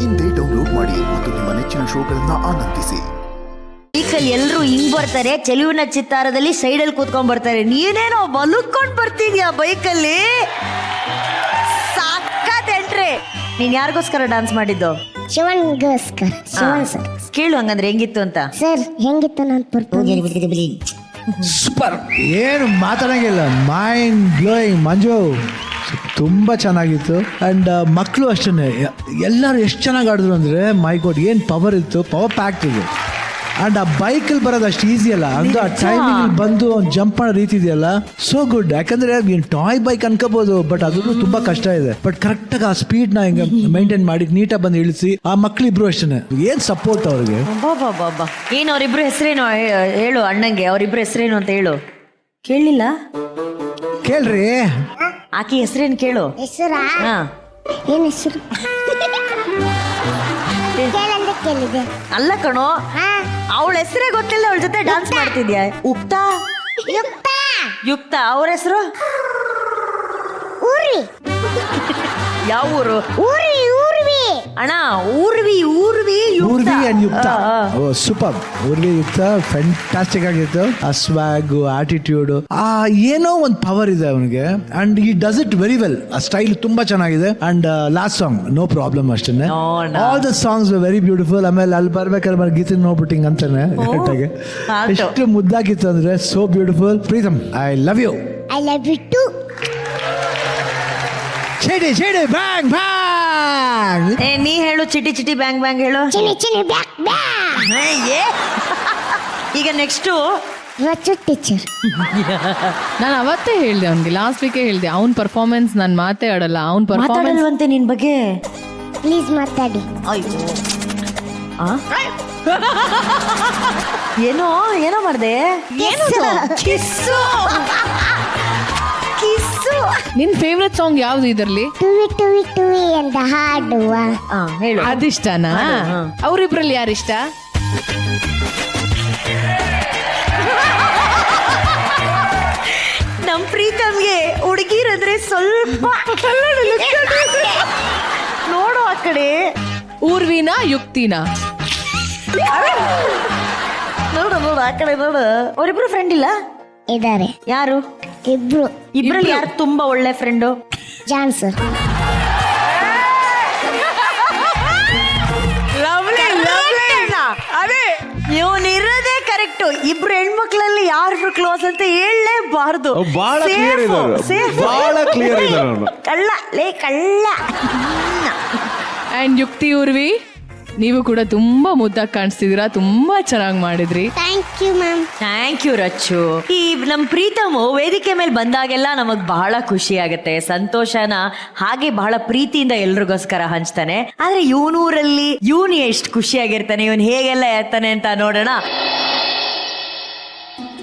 ಇಂದೇ ಡೌನ್ಲೋಡ್ ಮಾಡಿ ಮತ್ತು ನಿಮ್ಮ ನೆಚ್ಚಿನ ಶೋಗಳನ್ನ ಆನಂದಿಸಿ. ಬೈಕಲ್ಲಿ ಎಲ್ಲರೂ ಹಿಂಗ್ ಬರ್ತಾರೆ, ಚೆಲುವಿನ ಚಿತ್ತಾರದಲ್ಲಿ ಸೈಡಲ್ಲಿ ಕೂತ್ಕೊಂಡ್ ಬರ್ತಾರೆ. ನೀನೇನೋ ಬಲುಕೊಂಡ್ ಬರ್ತಿದ್ಯಾ ಬೈಕಲ್ಲಿ, ಸಾಕಾತ್ ಎಂಟ್ರಿ. ನೀನ್ ಯಾರಿಗೋಸ್ಕರ ಡಾನ್ಸ್ ಮಾಡಿದ್ದು? ಶಿವನ್ಗೋಸ್ಕರ. ಶಿವನ್ ಸರ್. ಕೇಳು ಹಂಗಂದ್ರೆ ಹೆಂಗಿತ್ತು ಅಂತ. ಸರ್ ಹೆಂಗಿತ್ತು ನಾನು ಪರ್ಫಾರ್ಮೆನ್ಸ್? ಸೂಪರ್, ಏನು ಮಾತಾಡಂಗಿಲ್ಲ, ಮೈಂಡ್ ಬ್ಲೋಯಿಂಗ್. ಮಂಜು ತುಂಬ ಚೆನ್ನಾಗಿತ್ತು. ಆ್ಯಂಡ್ ಮಕ್ಕಳು ಅಷ್ಟೇ, ಎಲ್ಲರೂ ಎಷ್ಟು ಚೆನ್ನಾಗಿ ಆಡಿದ್ರು ಅಂದರೆ ಮೈ ಗಾಡ್, ಏನು ಪವರ್ ಇತ್ತು, ಪವರ್ ಪ್ಯಾಕ್ಟ್ ಇದು. ಆ್ಯಂಡ್ ಆ ಬೈಕಲ್ಲಿ ಬರೋದು ಅಷ್ಟು ಈಸಿ ಅಲ್ಲ, ಹಂಗೆ ಆ ಟೈಮಿಂಗ್ ಬಂದು ಒಂದು ಜಂಪ್ ಮಾಡೋ ರೀತಿ ಇದೆಯಲ್ಲ, ಸೋ ಗುಡ್. ಯಾಕಂದರೆ ಟಾಯ್ ಬೈಕ್ ಅನ್ಕೋಬೋದು, ಬಟ್ ಅದನ್ನು ತುಂಬ ಕಷ್ಟ ಇದೆ. ಬಟ್ ಕರೆಕ್ಟಾಗಿ ಆ ಸ್ಪೀಡ್ನ ಹಿಂಗೆ ಮೈಂಟೈನ್ ಮಾಡಿ ನೀಟಾಗಿ ಬಂದು ಇಳಿಸಿ, ಆ ಮಕ್ಕಳಿಬ್ರು ಅಷ್ಟೇ, ಏನು ಸಪೋರ್ಟ್ ಅವ್ರಿಗೆ. ಬಾಬಾ ಏನು ಅವ್ರಿಬ್ರು ಹೆಸರೇನು ಹೇಳು ಅಣ್ಣಂಗೆ, ಅವ್ರಿಬ್ರು ಹೆಸರೇನು ಅಂತ ಹೇಳು. ಕೇಳಲಿಲ್ಲ? ಕೇಳ್ರಿ, ಆಕಿ ಹೆಸರೇನು ಕೇಳು. ಹೆಸರಾ? ಹಾ, ಏನ್ ಹೆಸರು ಕೇಳಿದೆ. ಅಲ್ಲ ಕಣೋ, ಹಾ, ಅವಳ ಹೆಸರೇ ಗೊತ್ತಿಲ್ಲ, ಅವಳ ಜೊತೆ ಡಾನ್ಸ್ ಮಾಡ್ತಿದ್ಯಾ. ಉಕ್ತಾ ಯುಕ್ತ. ಯುಕ್ತ, ಅವ್ರ ಹೆಸರು ಊರ್ವಿ. ಯಾವ ಊರು? ಊರ್ವಿ. ಅಣ್ಣ ಊರ್ವಿ ಊರ್ವಿ ಆ್ಯಂಡ್ ಯುಕ್ತ. ಓ ಸೂಪರ್, ಊರ್ವಿ ಯುಕ್ತ ಫ್ಯಾಂಟಾಸ್ಟಿಕ್ ಆಗಿತ್ತು. ಆ ಸ್ವ್ಯಾಗು, ಆಟಿಟ್ಯೂಡು, ಆ ಏನೋ ಒಂದು ಪವರ್ ಇದೆ ಅವನಿಗೆ. And he does it very well. ಆ ಸ್ಟೈಲ್ ತುಂಬಾ ಚೆನ್ನಾಗಿದೆ. And last song no problem ಅಷ್ಟೇ. All the songs very beautiful. ಆಮೇಲೆ ಅಲ್ಲಿ ಬರ್ಬೇಕಾದ್ರೆ ಗೀತ ನೋಡ್ಬಿಟ್ಟಿಂಗ್ ಅಂತಾನೆ ಕರೆಕ್ಟಾಗಿ ಎಷ್ಟು ಮುದ್ದಾಗಿತ್ತು ಅಂದ್ರೆ, so beautiful. Pritam, I love you. I love you too. ಚೇಡಿ ಬ್ಯಾಂಗ್ ಬ್ಯಾಂಗ್. ನೀ ಹೇಳು, ಚಿಟಿ ಬ್ಯಾಂಗ್ ಬ್ಯಾಂಗ್ ಹೇಳು. ಚಿನಿ ಬ್ಯಾಕ್ ಬ್ಯಾಕ್. ಈಗ ನೆಕ್ಸ್ಟು ರಚು ಟೀಚರ್. ನಾನು ಅವತ್ತೇ ಹೇಳ್ದೆ ಅವ್ನಿಗೆ, ಲಾಸ್ಟ್ ವೀಕೆ ಹೇಳ್ದೆ, ಅವ್ನ ಪರ್ಫಾರ್ಮೆನ್ಸ್ ನಾನು ಮಾತೇ ಆಡಲ್ಲ. ಅವ್ನ ಪರ್ಫಾರ್ಮೆನ್ಸ್ ಮಾತಾಡಲ್ವಂತೆ ನಿನ್ ಬಗ್ಗೆ. ಪ್ಲೀಸ್ ಮಾತಾಡಿ. ಅಯ್ಯೋ, ಏನೋ ಮಾಡ್ದೆ? ಕಿಸ್ಸು. ನಿನ್ ಫೇವ್ರೆಟ್ ಸಾಂಗ್ ಯಾವ್ದು ಇದರಲ್ಲಿ? ಟುವಿ ಅಂತ ಹಾಡುವ. ಹೇಳು. ಅದಿಷ್ಟನಾ? ಅವ್ರಿಬ್ರಲ್ಲಿ ಯಾರಿಷ್ಟ? ನಮ್ ಪ್ರೀತಮ್ಗೆ ಹುಡುಗಿರಂದ್ರೆ ಸ್ವಲ್ಪ ನೋಡು ಆ ಕಡೆ. ಊರ್ವಿನಾ ಯುಕ್ತಿನಾ? ನೋಡು ಆ ಕಡೆ ನೋಡು. ಅವರಿಬ್ರು ಫ್ರೆಂಡ್ ಇಲ್ಲ? ಇದಾರೆ. ಯಾರು? ಇಬ್ರಲ್ಲಿ ಯಾರು ತುಂಬಾ ಒಳ್ಳೆ ಫ್ರೆಂಡು? John sir. ಅದೇ ಇವನಿರೋದೇ ಕರೆಕ್ಟ್. ಇಬ್ರು ಹೆಣ್ಮಕ್ಳಲ್ಲಿ ಯಾರು ಕ್ಲೋಸ್ ಅಂತ ಹೇಳಲೇಬಾರ್ದು. ಬಹಳ ಕ್ಲಿಯರ್ ಕಳ್ಳ ಲೇ ಕಳ್ಳ. ಅಂಡ್ ಯುಕ್ತಿ, ಊರ್ವಿ, ನೀವು ಕೂಡ ತುಂಬಾ ಮುದ್ದಾಗಿ ಕಾಣಿಸ್ತಿದ್ದೀರಾ, ತುಂಬಾ ಚೆನ್ನಾಗಿ ಮಾಡಿದ್ರಿ. Thank you ma'am. Thank you Rachchu. ಈ ನಮ್ ಪ್ರೀತಮು ವೇದಿಕೆ ಮೇಲೆ ಬಂದಾಗೆಲ್ಲ ನಮಗ್ ಬಹಳ ಖುಷಿ ಆಗುತ್ತೆ, ಸಂತೋಷನ ಹಾಗೆ ಬಹಳ ಪ್ರೀತಿಯಿಂದ ಎಲ್ರಿಗೋಸ್ಕರ ಹಂಚ್ತಾನೆ. ಆದ್ರೆ ಇವನೂರಲ್ಲಿ ಇವನು ಎಷ್ಟು ಖುಷಿಯಾಗಿರ್ತಾನೆ, ಇವನ್ ಹೇಗೆಲ್ಲ ಇರ್ತಾನೆ ಅಂತ ನೋಡೋಣ.